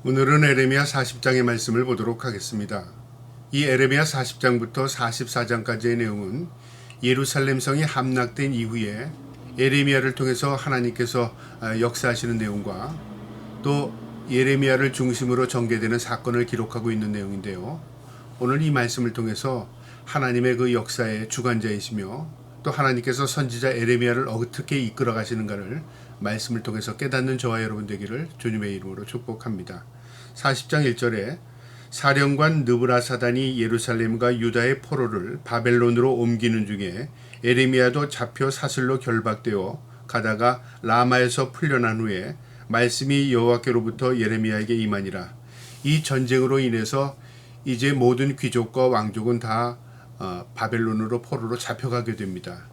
오늘은 에레미야 40장의 말씀을 보도록 하겠습니다. 이 에레미야 40장부터 44장까지의 내용은 예루살렘 성이 함락된 이후에 에레미야를 통해서 하나님께서 역사하시는 내용과 또 예레미야를 중심으로 전개되는 사건을 기록하고 있는 내용인데요. 오늘 이 말씀을 통해서 하나님의 그 역사의 주관자이시며 또 하나님께서 선지자 에레미야를 어떻게 이끌어 가시는가를 말씀을 통해서 깨닫는 저와 여러분 되기를 주님의 이름으로 축복합니다. 40장 1절에 사령관 느부라사단이 예루살렘과 유다의 포로를 바벨론으로 옮기는 중에 에레미야도 잡혀 사슬로 결박되어 가다가 라마에서 풀려난 후에 말씀이 여호와께로부터 예레미야에게 임하니라. 이 전쟁으로 인해서 이제 모든 귀족과 왕족은 다 바벨론으로 포로로 잡혀가게 됩니다.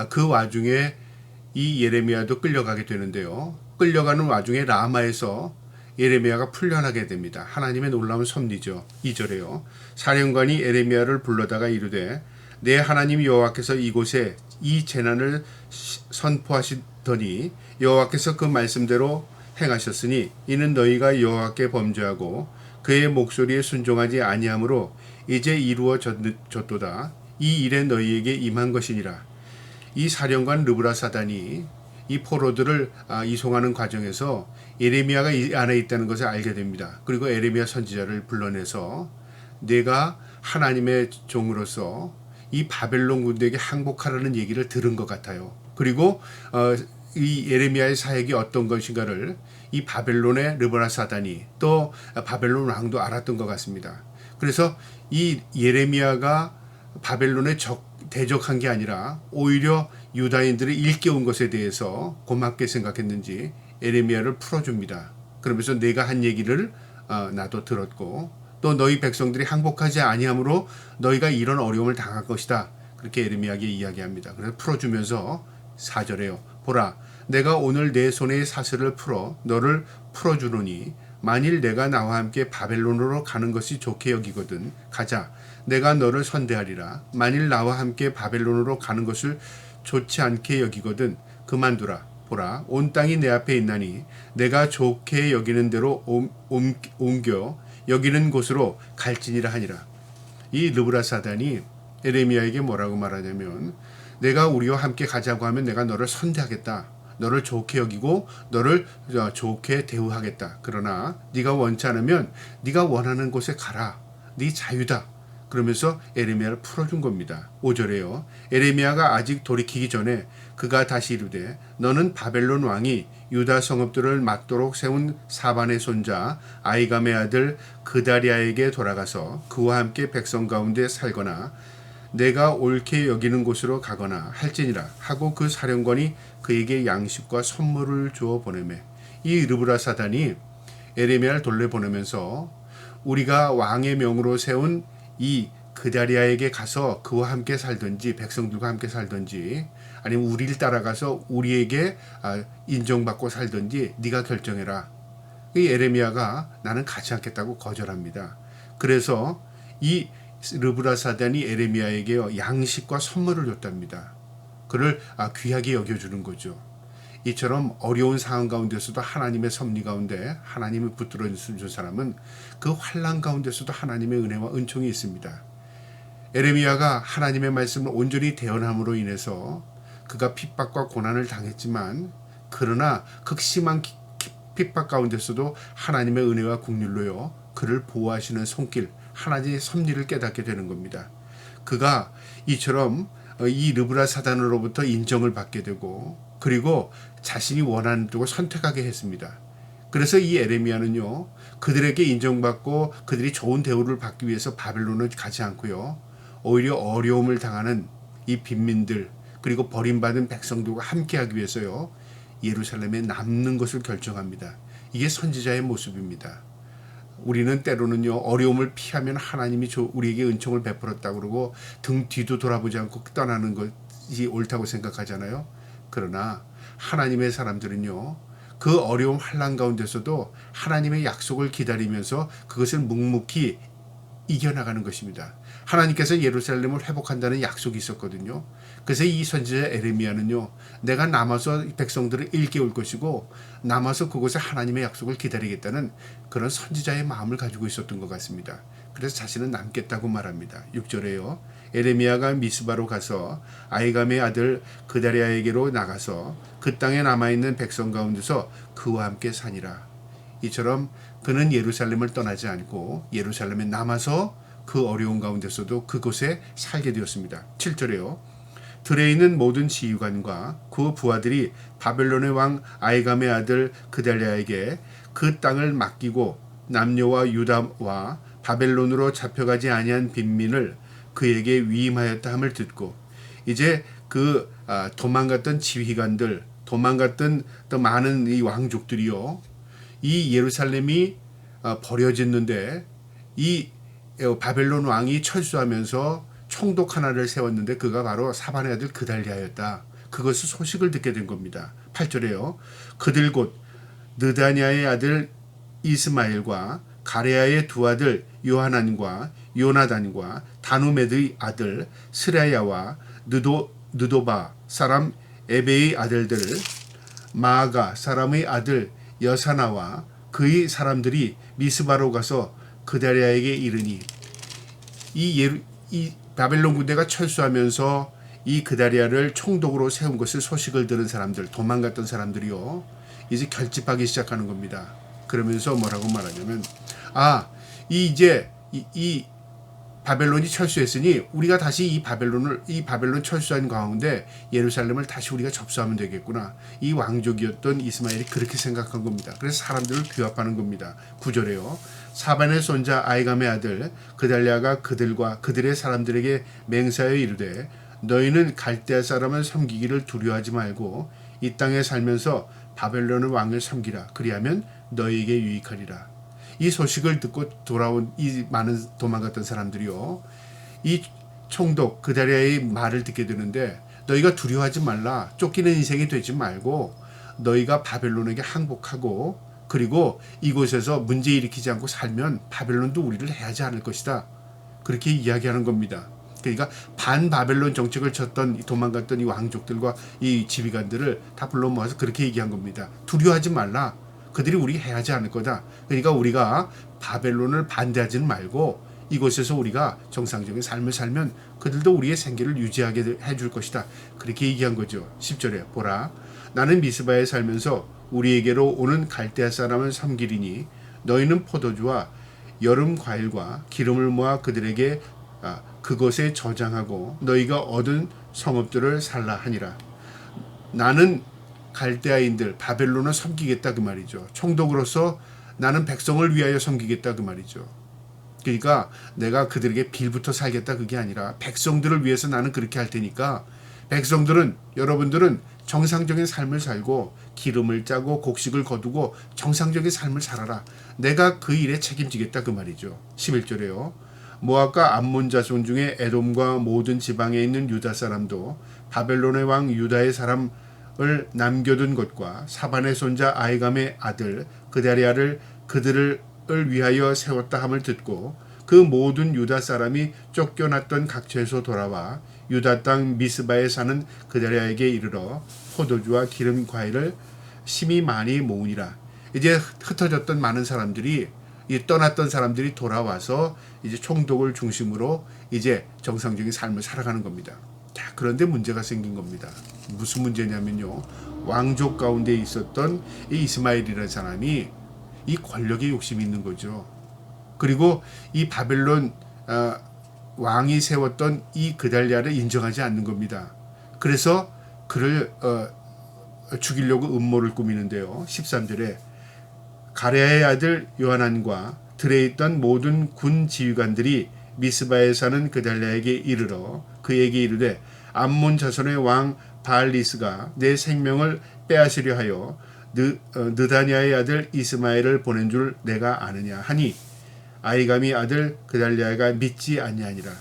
그 와중에 이 예레미야도 끌려가게 되는데요. 끌려가는 와중에 라마에서 예레미야가 풀려나게 됩니다. 하나님의 놀라운 섭리죠. 2절에요. 사령관이 에레미야를 불러다가 이르되 내 하나님 여호와께서 이곳에 이 재난을 선포하시더니 여호와께서 그 말씀대로 행하셨으니 이는 너희가 여호와께 범죄하고 그의 목소리에 순종하지 아니하므로 이제 이루어졌도다. 이 일에 너희에게 임한 것이니라. 이 사령관 르브라사단이 이 포로들을 이송하는 과정에서 에레미야가 이 안에 있다는 것을 알게 됩니다. 그리고 에레미야 선지자를 불러내서 내가 하나님의 종으로서 이 바벨론 군대에게 항복하라는 얘기를 들은 것 같아요. 그리고 이 에레미야의 사역이 어떤 것인가를 이 바벨론의 르브라사단이 또 바벨론 왕도 알았던 것 같습니다. 그래서 이 예레미야가 바벨론의 대적한 게 아니라 오히려 유다인들을 일깨운 것에 대해서 고맙게 생각했는지 에레미야를 풀어줍니다. 그러면서 내가 한 얘기를 나도 들었고 또 너희 백성들이 항복하지 아니하므로 너희가 이런 어려움을 당할 것이다. 그렇게 에레미야에게 이야기합니다. 그래서 풀어주면서 4절에요. 보라, 내가 오늘 내 손에 사슬을 풀어 너를 풀어주노니 만일 내가 나와 함께 바벨론으로 가는 것이 좋게 여기거든 가자. 내가 너를 선대하리라. 만일 나와 함께 바벨론으로 가는 것을 좋지 않게 여기거든 그만두라. 보라, 온 땅이 내 앞에 있나니 내가 좋게 여기는 대로 옮겨 여기는 곳으로 갈지니라 하니라. 이 르브라사단이 에레미야에게 뭐라고 말하냐면 내가 우리와 함께 가자고 하면 내가 너를 선대하겠다. 너를 좋게 여기고 너를 좋게 대우하겠다. 그러나 네가 원치 않으면 네가 원하는 곳에 가라. 네 자유다. 그러면서 에레미야를 풀어준 겁니다. 5절에요. 에레미야가 아직 돌이키기 전에 그가 다시 이르되 너는 바벨론 왕이 유다 성읍들을 맞도록 세운 사반의 손자 아이감의 아들 그다리아에게 돌아가서 그와 함께 백성 가운데 살거나 내가 옳게 여기는 곳으로 가거나 할지니라 하고 그 사령관이 그에게 양식과 선물을 주어 보내매. 이 르브라사단이 에레미야를 돌려보내면서 우리가 왕의 명으로 세운 이 그다리아에게 가서 그와 함께 살든지 백성들과 함께 살든지 아니면 우리를 따라가서 우리에게 인정받고 살든지 네가 결정해라. 이 에레미야가 나는 가지 않겠다고 거절합니다. 그래서 이 르브라사단이 에레미야에게 양식과 선물을 줬답니다. 그를 귀하게 여겨주는 거죠. 이처럼 어려운 상황 가운데서도 하나님의 섭리 가운데 하나님을 붙들어 준 사람은 그 환난 가운데서도 하나님의 은혜와 은총이 있습니다. 에레미야가 하나님의 말씀을 온전히 대언함으로 인해서 그가 핍박과 고난을 당했지만 그러나 극심한 핍박 가운데서도 하나님의 은혜와 긍휼로요 그를 보호하시는 손길 하나님의 섭리를 깨닫게 되는 겁니다. 그가 이처럼 이 르브라사단으로부터 인정을 받게 되고 그리고 자신이 원하는 쪽을 선택하게 했습니다. 그래서 이 에레미야는요 그들에게 인정받고 그들이 좋은 대우를 받기 위해서 바벨론을 가지 않고요 오히려 어려움을 당하는 이 빈민들 그리고 버림받은 백성들과 함께하기 위해서요 예루살렘에 남는 것을 결정합니다. 이게 선지자의 모습입니다. 우리는 때로는요 어려움을 피하면 하나님이 우리에게 은총을 베풀었다고 그러고 등 뒤도 돌아보지 않고 떠나는 것이 옳다고 생각하잖아요. 그러나 하나님의 사람들은요 그 어려움 환난 가운데서도 하나님의 약속을 기다리면서 그것을 묵묵히 이겨나가는 것입니다. 하나님께서 예루살렘을 회복한다는 약속이 있었거든요. 그래서 이 선지자 에레미야는요, 내가 남아서 백성들을 일깨울 것이고 남아서 그곳에 하나님의 약속을 기다리겠다는 그런 선지자의 마음을 가지고 있었던 것 같습니다. 그래서 자신은 남겠다고 말합니다. 6절에요. 에레미야가 미스바로 가서 아이감의 아들 그다리아에게로 나가서 그 땅에 남아있는 백성 가운데서 그와 함께 사니라. 이처럼 그는 예루살렘을 떠나지 않고 예루살렘에 남아서 그 어려운 가운데서도 그곳에 살게 되었습니다. 7절에요. 들에 있는 모든 지휘관과 그 부하들이 바벨론의 왕 아이감의 아들 그달랴에게 그 땅을 맡기고 남녀와 유다와 바벨론으로 잡혀가지 아니한 빈민을 그에게 위임하였다 함을 듣고, 이제 그 도망갔던 지휘관들, 도망갔던 또 많은 이 왕족들이요, 이 예루살렘이 버려졌는데 이 바벨론 왕이 철수하면서 총독 하나를 세웠는데 그가 바로 사반의 아들 그달랴였다. 그것을 소식을 듣게 된 겁니다. 8절에요. 그들 곧 느다냐의 아들 이스마엘과 가레아의 두 아들 요하난과 요나단과 다누메드의 아들 스라야와 느도바 사람 에베의 아들들, 마아가 사람의 아들 여사나와 그의 사람들이 미스바로 가서 그다리아에게 이르니, 이 바벨론 군대가 철수하면서 이 그다리아를 총독으로 세운 것을 소식을 들은 사람들, 도망갔던 사람들이요, 이제 결집하기 시작하는 겁니다. 그러면서 뭐라고 말하냐면, 이제 바벨론이 철수했으니 우리가 다시 이 바벨론 철수한 가운데 예루살렘을 다시 우리가 접수하면 되겠구나. 이 왕족이었던 이스마엘이 그렇게 생각한 겁니다. 그래서 사람들을 규합하는 겁니다. 9절에요. 사반의 손자 아이감의 아들 그달랴가 그들과 그들의 사람들에게 맹세하여 이르되, 너희는 갈대아 사람을 섬기기를 두려워하지 말고 이 땅에 살면서 바벨론의 왕을 섬기라. 그리하면 너희에게 유익하리라. 이 소식을 듣고 돌아온 이 많은 도망갔던 사람들이요, 이 총독 그다리아의 말을 듣게 되는데, 너희가 두려워하지 말라. 쫓기는 인생이 되지 말고 너희가 바벨론에게 항복하고 그리고 이곳에서 문제 일으키지 않고 살면 바벨론도 우리를 해하지 않을 것이다. 그렇게 이야기하는 겁니다. 그러니까 반바벨론 정책을 쳤던 도망갔던 이 왕족들과 이 지휘관들을 다 불러 모아서 그렇게 얘기한 겁니다. 두려워하지 말라. 그들이 우리 해하지 않을 거다. 그러니까 우리가 바벨론을 반대하지는 말고 이곳에서 우리가 정상적인 삶을 살면 그들도 우리의 생계를 유지하게 해줄 것이다. 그렇게 얘기한 거죠. 10절에 보라, 나는 미스바에 살면서 우리에게로 오는 갈대아 사람을 섬기리니 너희는 포도주와 여름 과일과 기름을 모아 그들에게 그것에 저장하고 너희가 얻은 성읍들을 살라 하니라. 나는 갈대아인들 바벨론을 섬기겠다 그 말이죠. 총독으로서 나는 백성을 위하여 섬기겠다 그 말이죠. 그러니까 내가 그들에게 빌부터 살겠다 그게 아니라 백성들을 위해서 나는 그렇게 할 테니까 백성들은, 여러분들은 정상적인 삶을 살고 기름을 짜고 곡식을 거두고 정상적인 삶을 살아라. 내가 그 일에 책임지겠다 그 말이죠. 11절에요. 모압과 암몬 자손 중에 에돔과 모든 지방에 있는 유다 사람도 바벨론의 왕 유다의 사람을 남겨둔 것과 사반의 손자 아이감의 아들 그다리아를 그들을 위하여 세웠다 함을 듣고 그 모든 유다 사람이 쫓겨났던 각처에서 돌아와 유다 땅 미스바에 사는 그다리아에게 이르러 포도주와 기름 과일을 심히 많이 모으니라. 이제 흩어졌던 많은 사람들이, 떠났던 사람들이 돌아와서 이제 총독을 중심으로 이제 정상적인 삶을 살아가는 겁니다. 자, 그런데 문제가 생긴 겁니다. 무슨 문제냐면요, 왕족 가운데 있었던 이 이스마엘이라는 사람이 이 권력에 욕심이 있는 거죠. 그리고 이 바벨론 왕이 세웠던 이 그달랴를 인정하지 않는 겁니다. 그래서 그를 죽이려고 음모를 꾸미는데요. 13절에 가레아의 아들 요하난과 들에 있던 모든 군 지휘관들이 미스바에 사는 그달랴에게 이르러 그에게 이르되, 암몬 자손의 왕 바알리스가 내 생명을 빼앗으려 하여 느다냐의 아들 이스마엘을 보낸 줄 내가 아느냐 하니 아이감이 아들 그달랴가 믿지 아니하니라.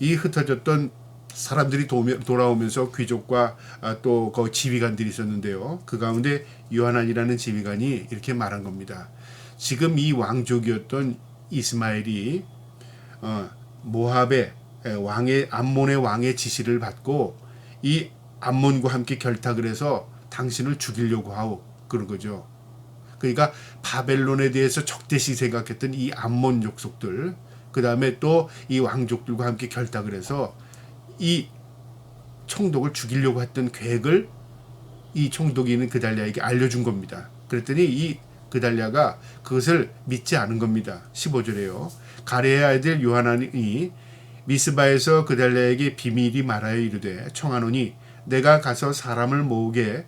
이 흩어졌던 사람들이 돌아오면서 귀족과 또 그 지휘관들이 있었는데요. 그 가운데 요하난이라는 지휘관이 이렇게 말한 겁니다. 지금 이 왕족이었던 이스마엘이 모압의 왕의 암몬의 왕의 지시를 받고 이 암몬과 함께 결탁을 해서 당신을 죽이려고 하오 그런 거죠. 그러니까 바벨론에 대해서 적대시 생각했던 이 암몬 족속들, 그 다음에 또 이 왕족들과 함께 결탁을 해서 이 총독을 죽이려고 했던 계획을 이 총독이 있는 그달랴에게 알려준 겁니다. 그랬더니 이 그달랴가 그것을 믿지 않은 겁니다. 15절에요. 가레의 아들 요하나니 미스바에서 그달랴에게 비밀이 말하여 이르되 청하노니 내가 가서 사람을 모으게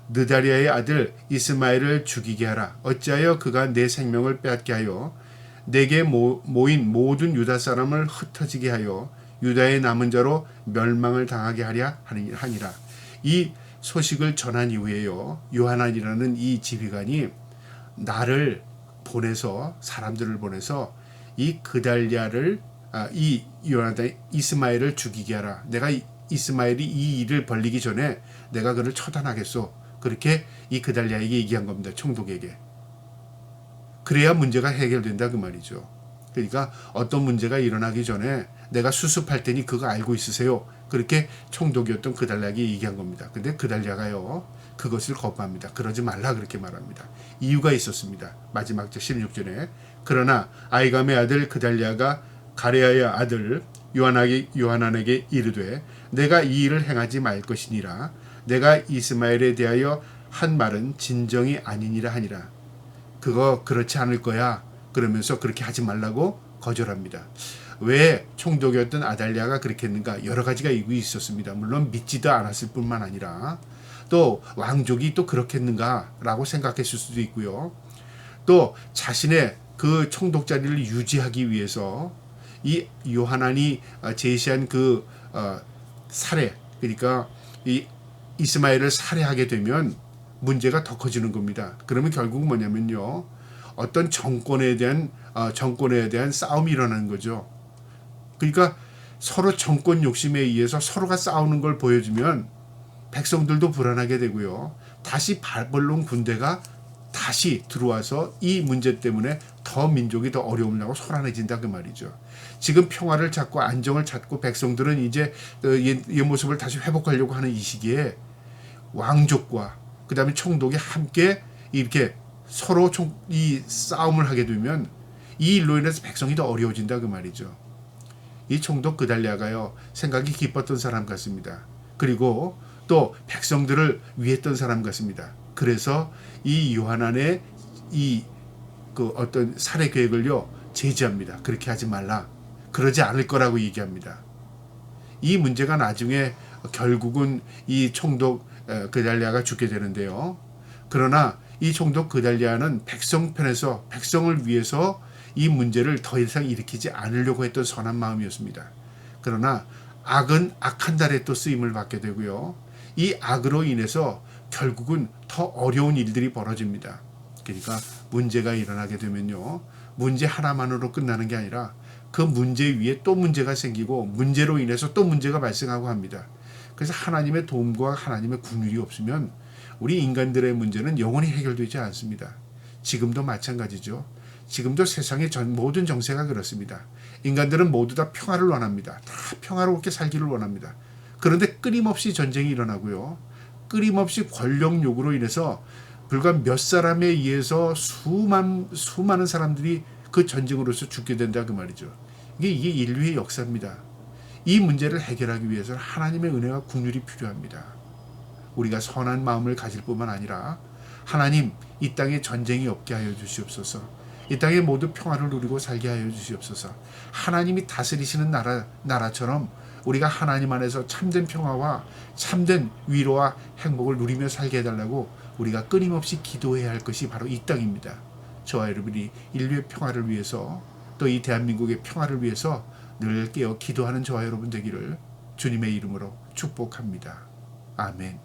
느다리아의 아들 이스마엘을 죽이게 하라. 어찌하여 그가 내 생명을 빼앗게 하여 내게 모인 모든 유다 사람을 흩어지게 하여 유다의 남은 자로 멸망을 당하게 하랴 하니라. 이 소식을 전한 이후에요. 요하난이라는 이 지휘관이 나를 보내서 사람들을 보내서 이 그달랴를 이 요나단 이스마엘을 죽이게 하라. 내가 이스마엘이 이 일을 벌리기 전에 내가 그를 처단하겠소. 그렇게 이 그달랴에게 얘기한 겁니다. 총독에게. 그래야 문제가 해결된다 그 말이죠. 그러니까 어떤 문제가 일어나기 전에 내가 수습할 테니 그거 알고 있으세요. 그렇게 총독이었던 그달랴에게 얘기한 겁니다. 근데 그달랴가요 그것을 거부합니다. 그러지 말라 그렇게 말합니다. 이유가 있었습니다. 마지막 절 16절에 그러나 아이감의 아들 그달랴가 가레아의 아들 요하난에게 이르되 내가 이 일을 행하지 말 것이니라. 내가 이스마엘에 대하여 한 말은 진정이 아니니라 하니라. 그거 그렇지 않을 거야. 그러면서 그렇게 하지 말라고 거절합니다. 왜 총독이었던 아달랴가 그렇게 했는가? 여러 가지가 이유가 있었습니다. 물론 믿지도 않았을 뿐만 아니라 또 왕족이 또 그렇게 했는가라고 생각했을 수도 있고요. 또 자신의 그 총독 자리를 유지하기 위해서 이 요하난이 제시한 그 살해, 그러니까 이 이스마엘을 살해하게 되면 문제가 더 커지는 겁니다. 그러면 결국 뭐냐면요, 어떤 정권에 대한 싸움이 일어나는 거죠. 그러니까 서로 정권 욕심에 의해서 서로가 싸우는 걸 보여주면 백성들도 불안하게 되고요. 다시 바벨론 군대가 다시 들어와서 이 문제 때문에 더 민족이 더 어려움을 나고 소란해진다 그 말이죠. 지금 평화를 찾고 안정을 찾고 백성들은 이제 옛 모습을 다시 회복하려고 하는 이 시기에 왕족과 그 다음에 총독이 함께 이렇게 서로 이 싸움을 하게 되면 이 일로 인해서 백성이 더 어려워진다 그 말이죠. 이 총독 그달랴가요 생각이 깊었던 사람 같습니다. 그리고 또 백성들을 위했던 사람 같습니다. 그래서 이 요하난의 이 그 어떤 살해 계획을요 제지합니다. 그렇게 하지 말라. 그러지 않을 거라고 얘기합니다. 이 문제가 나중에 결국은 이 총독 그달랴가 죽게 되는데요. 그러나 이 총독 그달랴는 백성 편에서 백성을 위해서 이 문제를 더 이상 일으키지 않으려고 했던 선한 마음이었습니다. 그러나 악은 악한 달에 또 쓰임을 받게 되고요. 이 악으로 인해서 결국은 더 어려운 일들이 벌어집니다. 그러니까 문제가 일어나게 되면요. 문제 하나만으로 끝나는 게 아니라 그 문제 위에 또 문제가 생기고 문제로 인해서 또 문제가 발생하고 합니다. 그래서 하나님의 도움과 하나님의 긍휼이 없으면 우리 인간들의 문제는 영원히 해결되지 않습니다. 지금도 마찬가지죠. 지금도 세상의 모든 정세가 그렇습니다. 인간들은 모두 다 평화를 원합니다. 다 평화롭게 살기를 원합니다. 그런데 끊임없이 전쟁이 일어나고요. 끊임없이 권력 요구로 인해서 불과 몇 사람에 의해서 수많은 사람들이 그 전쟁으로서 죽게 된다 그 말이죠. 이게 인류의 역사입니다. 이 문제를 해결하기 위해서는 하나님의 은혜와 긍휼이 필요합니다. 우리가 선한 마음을 가질 뿐만 아니라 하나님 이 땅에 전쟁이 없게 하여 주시옵소서. 이 땅에 모두 평화를 누리고 살게 하여 주시옵소서. 하나님이 다스리시는 나라처럼 우리가 하나님 안에서 참된 평화와 참된 위로와 행복을 누리며 살게 해달라고 우리가 끊임없이 기도해야 할 것이 바로 이 땅입니다. 저와 여러분이 인류의 평화를 위해서 또 이 대한민국의 평화를 위해서 늘 깨어 기도하는 저와 여러분 되기를 주님의 이름으로 축복합니다. 아멘.